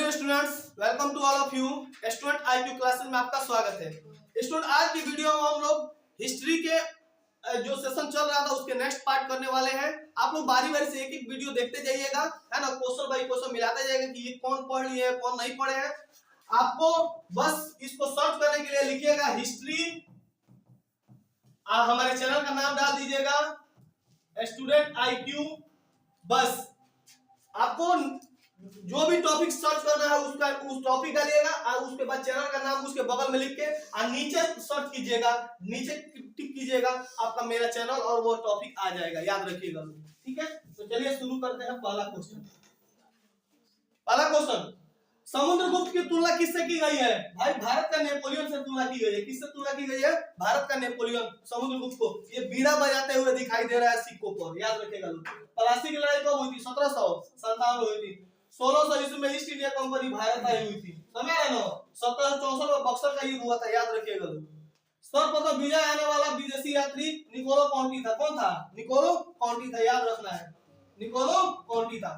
Dear students, welcome to all of you. Student IQ classes में आपका स्वागत है। स्टूडेंट, आज की वीडियो में हम लोग हिस्ट्री के जो सेशन चल रहा था उसके नेक्स्ट पार्ट करने वाले हैं। आप लोग बारी बारी से एक एक वीडियो देखते जाइएगा, है ना। क्वेश्चन बाई क्वेश्चन मिलाते जाइएगा कि ये कौन पढ़ लिए है कौन नहीं पढ़े हैं। आपको बस इसको सर्च करने के लिए लिखिएगा हिस्ट्री, हमारे चैनल का नाम डाल दीजिएगा स्टूडेंट आईक्यू। बस आपको जो भी टॉपिक सर्च करना है उसका उस टॉपिक डालिएगा और उसके बाद चैनल का नाम उसके बगल में लिख के और नीचे सर्च कीजिएगा, नीचे टिक कीजिएगा, आपका मेरा चैनल और वो टॉपिक आ जाएगा, याद रखिएगा। ठीक है, तो चलिए शुरू करते हैं। पहला क्वेश्चन, समुद्रगुप्त की तुलना किससे की गई है? भाई भारत का नेपोलियन से तुलना की गई है। किससे तुलना की गई है? भारत का नेपोलियन समुद्रगुप्त को। ये बीड़ा बजाते हुए दिखाई दे रहा है सिक्कों पर, याद रखिएगा। प्लासी की लड़ाई कब हुई थी? 1757 हुई थी। 1600 ईस्वी में ईस्ट इंडिया कंपनी भारत आई हुई थी, समझ रहे हो। 1764 में बक्सर का युद्ध हुआ था, याद रखिएगा। सर्वप्रथम विजय आने वाला विदेशी यात्री निकोलो कॉन्टी था। कौन था? निकोलो कॉन्टी था, याद रखना है, निकोलो कॉन्टी था।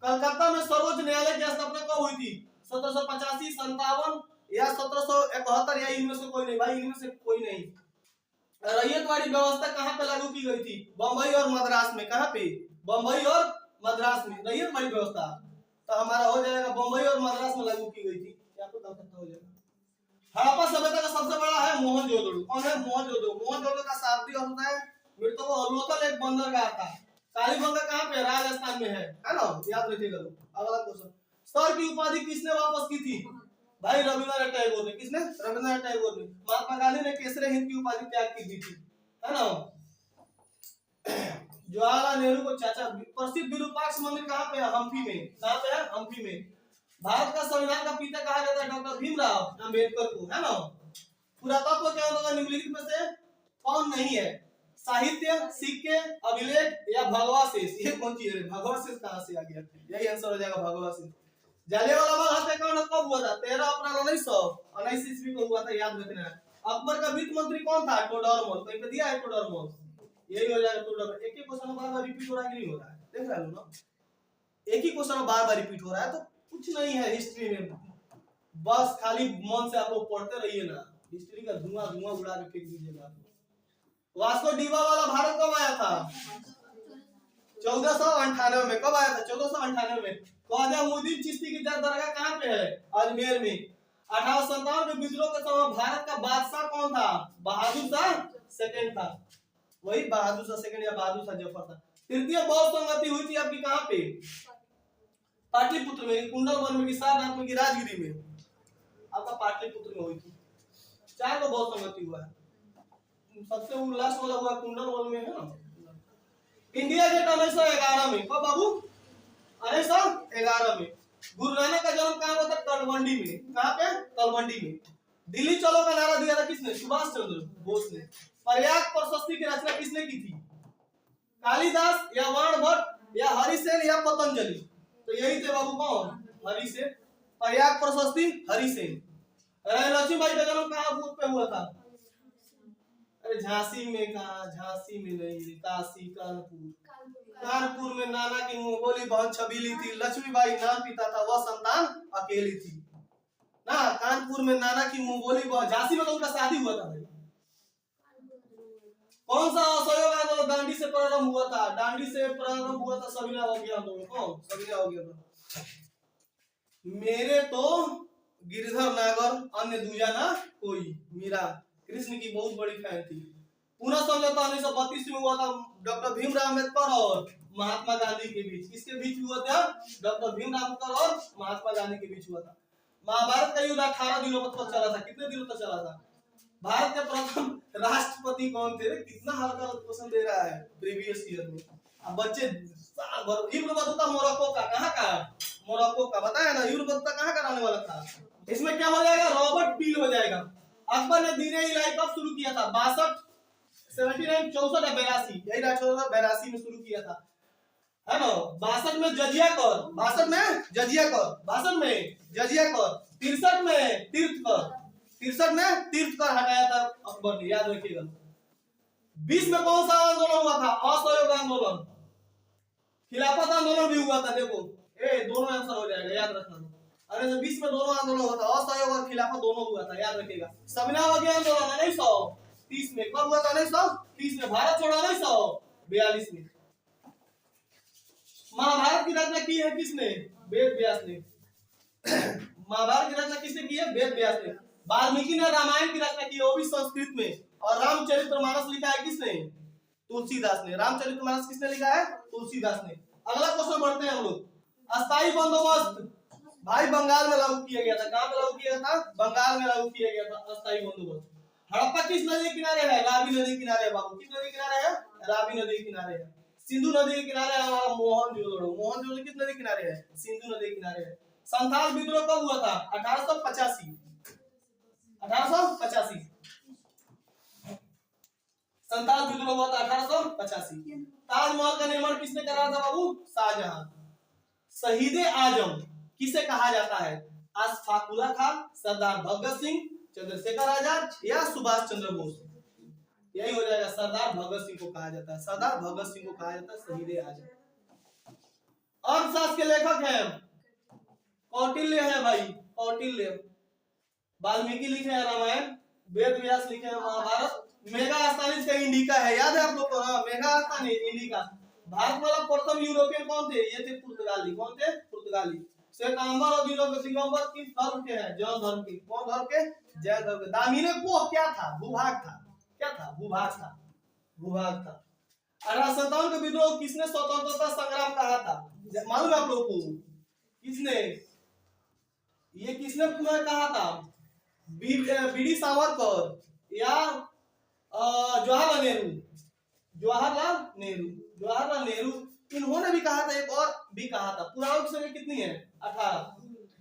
कलकत्ता में सर्वोच्च न्यायालय की स्थापना कब हुई थी? 1785, 57 या 1771 या इनमें से कोई नहीं। भाई इनमें से कोई नहीं। रैयतवाड़ी व्यवस्था कहां पे लागू की गई थी? बंबई और मद्रास में। कहां पे? बंबई और मद्रास में रैयतवाड़ी व्यवस्था। तो हमारा हो जाएगा बंबई और मद्रास में लागू की गई थी, या तो कलकत्ता हो जाएगा। हड़प्पा सभ्यता का सबसे बड़ा है मोहनजोदड़ो। कौन है? मोहनजोदड़ो। मोहनजोदड़ो का शाब्दिक अर्थ होता है मृतक, एक बंदरगाह था। कालीबंगा कहां पे? राजस्थान में है ना, याद रखिएगा। अगला क्वेश्चन, सर की उपाधि किसने वापस की थी? भाई रविंद्रनाथ टैगोर ने। किसने? रविंद्रनाथ टैगोर ने। महात्मा गांधी ने केसरे हिंद की उपाधि त्याग की थी, है ना। जवाहरलाल नेहरू को चाचा। प्रसिद्ध विरूपाक्ष मंदिर कहां पे है? हम्पी में। कहां पे है? हम्पी में। भारत का संविधान का पिता कहा जाता है? डॉक्टर भीमराव अम्बेडकर को, है ना। पुरातत्व के अंतर्गत निम्नलिखित में से कौन नहीं है? साहित्य, सिक्के, अभिलेख या भगवाशेष। ये कौन चीज है? भगवाशेष कहां से आ गया? यही आंसर हो जाएगा, भगवाशेष। जलियांवाला बाग हत्याकांड कब हुआ था? 13 अप्रैल 1919 ईस्वी को हुआ था, याद रखना है। अकबर का वित्त मंत्री कौन था? टोडरमल। कहीं पे दिया है टोडरमल, यही हो जाएगा टोडरमल। एक ही क्वेश्चन बार-बार रिपीट हो रहा है कि नहीं हो रहा है? देख रहे हो ना, एक ही क्वेश्चन बार-बार रिपीट हो रहा है, तो कुछ नहीं है हिस्ट्री में। बस खाली मन से आप लोग पढ़ते रहिए ना, हिस्ट्री का धुआं उड़ा के फेंक दीजिएगा। वास्को डिगा वाला भारत कब आया था? 1498 में। कब आया था? 1498 में। ख्वाजा मुइनुद्दीन चिश्ती की दरगाह कहां पे है? अजमेर में। 1857 में विद्रोह के समय भारत का बादशाह कौन था? बहादुर शाह सेकंड था। वही बहादुर शाह सेकंड या बहादुर शाह जफर था। तृतीय बौद्ध संगति हुई थी आपकी कहां पे? पाटलिपुत्र में, कुंडलवन में, सारनाथ में, राजगिरी में। आपका पाटलिपुत्र में हुई थी। 4 को बौद्ध संगति हुआ है। सबसे लास्ट वाला हुआ कुंडलवन में, है ना। इंडिया गेट 1911 में। कब बाबू? 1911 में। गुरु नानक का जन्म कहां हुआ था? तलवंडी में। कहां पे? तलवंडी में। दिल्ली चलो का नारा दिया था किसने? सुभाष चंद्र बोस ने। प्रयाग प्रशस्ति की रचना किसने की थी? कालिदास या वाणभट्ट या हरिसेन या पतंजलि? तो यही थे बाबू, कौन? हरिसेन। प्रयाग प्रशस्ति हरिसेन। रानी लक्ष्मीबाई का जन्म कहां पे हुआ था? अरे झांसी में। कहा? झांसी में नहीं, काशी, कानपुर में। नाना की मुंहबोली बहन छबीली थी। लक्ष्मीबाई नाम पिता था, वह संतान अकेली थी ना। कानपुर में नाना की मुंहबोली बहन। झांसी में तो उनका शादी हुआ था भाई। कौन सा असहयोग आंदोलन दांडी से प्रारंभ हुआ था? दांडी से प्रारंभ हुआ था सविनय अवज्ञा आंदोलन। कौन? सविनय अवज्ञा। मेरे तो गिरधर नागर अन्य दूजा ना कोई। मीरा कृष्ण की बहुत बड़ी फैन थी। पुनः समझौता 1932 में हुआ था डॉक्टर भीमराव अम्बेडकर और महात्मा गांधी के बीच। किसके बीच हुआ था? डॉक्टर भीमराव अम्बेडकर और महात्मा गांधी के बीच हुआ था। महाभारत का युद्ध 18 दिनों तक चला था। कितने दिनों तक चला था? भारत के प्रथम राष्ट्रपति कौन थे? कितना हल्का क्वेश्चन दे रहा है प्रीवियस ईयर में। अब बच्चे इब्न बतूता मोरक्को का। कहां का? मोरक्को का। बताया ना, इब्न बतूता कहां का रहने वाला था? इसमें क्या हो जाएगा? रॉबर्ट पील हो जाएगा। अकबर ने दीन इलाही कब शुरू किया था? 62, 79, 64 या 82? यही 82 में शुरू किया था, है ना। 62 में जजिया कर। 62 में जजिया कर। 62 में जजिया कर। 63 में तीर्थ कर। 63 में तीर्थ कर हटाया था अकबर ने, याद रखिएगा। 20 में कौन सा आंदोलन हुआ था? असहयोग आंदोलन। खिलाफत आंदोलन भी हुआ था। देखो दोनों आंसर हो जाएगा, याद रखना। अरे तो 20 में दोनों आंदोलन हुआ था, असहयोग और खिलाफत दोनों हुआ था, याद रखिएगा। सविनावगी आंदोलन 1930 में कब हुआ था? 1930 में। भारत छोड़ो 1942 में। महाभारत की रचना की है किसने? वेद व्यास ने। महाभारत की रचना किसने की है? वेद व्यास ने। वाल्मीकि ने रामायण की रचना की है, वो भी संस्कृत में। और रामचरितमानस लिखा है किसने? तुलसीदास ने। रामचरितमानस किसने लिखा है? तुलसीदास ने। अगला क्वेश्चन बढ़ते हैं हम लोग। अस्थायी बंदोबस्त भाई बंगाल में लागू किया गया था। कहां पे लागू किया गया था? बंगाल में लागू किया गया था अस्थायी बंदोबस्त। हड़प्पा किस नदी के किनारे है? रावी नदी के किनारे है बाबू। किस नदी के किनारे है? रावी नदी के किनारे है। सिंधु नदी के किनारे है मोहनजोदड़ो। मोहनजोदड़ो किस नदी के किनारे है? सिंधु नदी के किनारे है। संथाल विद्रोह कब हुआ था? 1885। 1885 संथाल विद्रोह हुआ था 1885। ताजमहल का निर्माण किसने कराया था बाबू? शाहजहां। शहीद आजम किसे कहा जाता है? अशफाकुल्लाह खान, सरदार भगत सिंह, चंद्रशेखर आजाद या सुभाष चंद्र बोस? यही हो जाएगा, सरदार भगत सिंह को कहा जाता है। सरदार भगत सिंह को कहा जाता है शहीद आजम। अर्थशास्त्र के लेखक हैं कौटिल्य है भाई, कौटिल्य। वाल्मीकि लिखे हैं रामायण, वेद व्यास लिखे हैं महाभारत। मेगास्थनीज का इंडिका है, याद है आप लोग को? मेगास्थनीज इंडिका। भारत वाला प्रथम यूरोपियन कौन थे? ये थे पुर्तगाली। कौन थे? पुर्तगाली। श्वेतांबर और दिगंबर किस धर्म के हैं? जैन धर्म के। कौन धर्म के? जैन धर्म के। दामिनी को क्या था? भूभाग था। क्या था? भूभाग था। भूभाग था। 1857 का विद्रोह किसने स्वतंत्रता संग्राम कहा था? मालूम है आप लोग को? किसने? ये किसने कहा था? बीडी सावरकर या जवाहरलाल नेहरू? जवाहरलाल नेहरू। जवाहरलाल नेहरू इन्होंने भी कहा था, एक और भी कहा था। पुराणों की संख्या कितनी है? 18।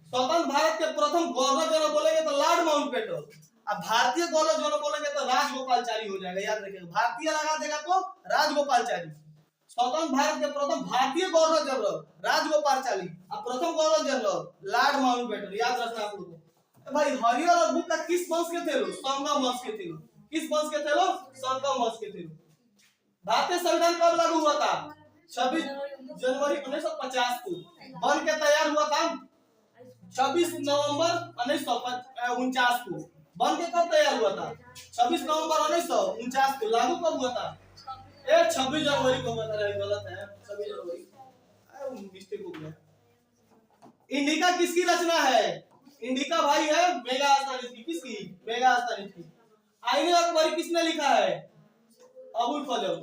स्वतंत्र भारत के प्रथम गवर्नर जनरल बोलेंगे तो लॉर्ड माउंटबेटन। अब भारतीय गवर्नर जनरल बोलेंगे तो राजगोपालचारी हो जाएगा, याद रखिएगा। भारतीय लगा देगा तो राजगोपालचारी। स्वतंत्र भारत के प्रथम भारतीय गवर्नर जनरल राजगोपालचारी, और प्रथम गवर्नर जनरल लॉर्ड माउंटबेटन, याद रखना आप लोगों को। भाई हरिहर और बुक्का किस वंश के थे? संगम वंश के थे। किस वंश के थे? संगम वंश के थे। भारतीय संविधान कब लागू हुआ था? 26 जनवरी 1950 को। बन के तैयार हुआ था 26 नवंबर 1949 को। बन के कब तैयार हुआ था? 26 नवंबर 1949 को। लागू कब हुआ था? 26 जनवरी को हुआ था। गलत है, 26 जनवरी, मिस्टेक हो गया। इंडिका किसकी रचना है? इंडिका भाई है मेगास्थनीज की। किसकी? मेगास्थनीज की। आईने अकबरी किसने लिखा है? अबुल फजल।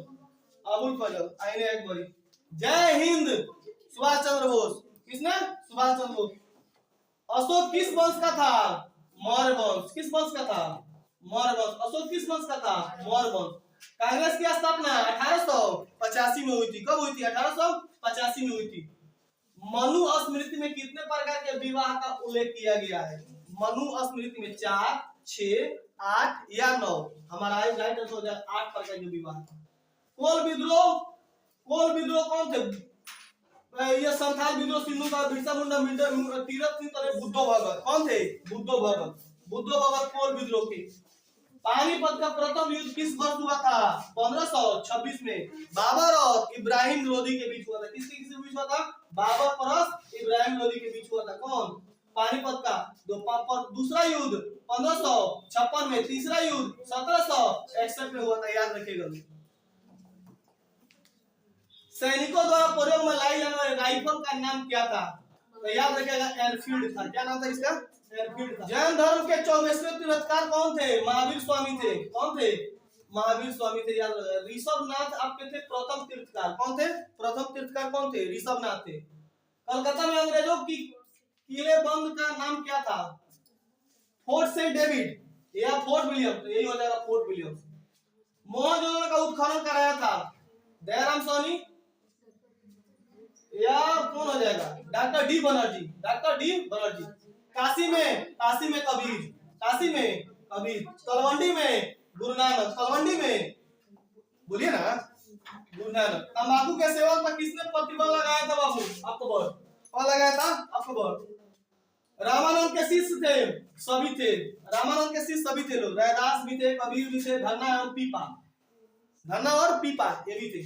अबुल फजल आईने अकबरी। जय हिंद सुभाष चंद्र बोस। किसने? सुभाष चंद्र बोस। अशोक किस वंश का था? मौर्य वंश। किस वंश का था? मौर्य वंश। अशोक किस वंश का था? मौर्य वंश। कांग्रेस की स्थापना 1885 में हुई थी। कब हुई थी? 1885 में हुई थी। मनु स्मृति में कितने प्रकार के विवाह का उल्लेख किया गया है? मनु स्मृति में 4, 6, 8 या 9। हमारा राइट आंसर हो जाए 8 प्रकार के विवाह। कोल विद्रोह, कोल विद्रोह कौन थे? ये संथाल विद्रोह सिंधु का बिरसा मुंडा तीरथ सिंह और बुद्धो भगत। कौन थे? बुद्धो भगत। बुद्धो भगत कोल विद्रोह के। पानीपत का प्रथम युद्ध किस वर्ष हुआ था? 1526 में। बाबर और इब्राहिम लोदी के बीच हुआ था। किसके बीच हुआ था? बाबर और इब्राहिम लोदी के बीच हुआ था। कौन? पानीपत का दूसरा युद्ध 1556 में। तीसरा युद्ध 1761 में हुआ था, याद रखिएगा। सैनिकों द्वारा प्रयोग में लाई जाने वाली राइफल का नाम क्या था? तो याद रखिएगा एनफील्ड था। क्या नाम था इसका? एनफील्ड था। जैन धर्म के 24वें तीर्थंकर कौन थे? महावीर स्वामी थे। कौन थे? महावीर स्वामी थे, याद रखिएगा। ऋषभनाथ आपके थे प्रथम तीर्थंकर। कौन थे? प्रथम तीर्थंकर कौन थे? ऋषभनाथ थे। कलकत्ता में अंग्रेजों की किले बंद का नाम क्या था? फोर्ट सेंट डेविड या फोर्ट विलियम? तो यही हो जाएगा फोर्ट विलियम। मोहनजोदड़ो का उत्खनन कराया था दयाराम साहनी या कौन हो जाएगा? Doctor D Banerjee. Doctor D Banerjee. Kashi में कबीर। काशी में कबीर। तलवंडी में गुरु नानक। तलवंडी में बोलिए ना गुरु नानक। तंबाकू के सेवन पर किसने प्रतिबंध लगाया था बाबू? अकबर। कौन लगाया था? अकबर। रामानंद के शिष्य थे? सभी थे। रामानंद के शिष्य सभी थे लोग। रैदास भी थे, कबीर भी थे, धन्ना और पीपा। धन्ना और पीपा ये भी थे।